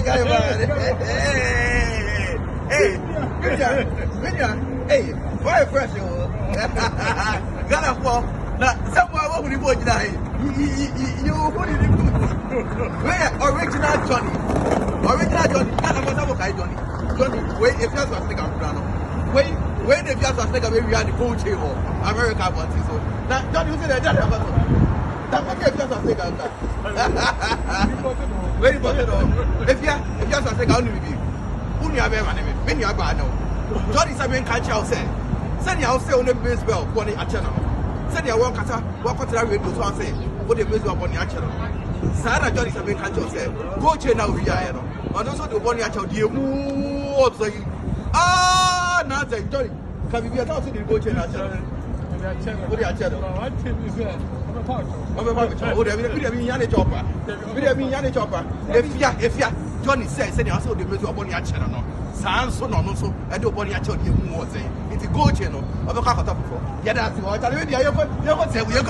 guy, hey, hey, why fresh? Gonna fall. Now, somewhere what would you watch that? You put it in where original Johnny. Johnny, wait, if you're supposed to take a wait, if you're supposed to take a baby, we are the coach here, America, but so now, Johnny, you say that, that's what if you're supposed to take a very important. If you're supposed to take a only review, who you have ever named, many are bad now. Johnny Sabian Catcher said, send your house on the baseball, Bonnie at channel. Send your work to the radio to say, what the baseball on your channel. Sarah Johnny Sabian Catcher said, go chain now, we are. And also the one at your move. Now say, Johnny, can we be a house in the go chain at channel? What are your channel? If Johnny says, send your house on the baseball on your channel. Sans so no so I do body at your more say it's a go channel of a cockatoo. Yeah, that's what I tell you.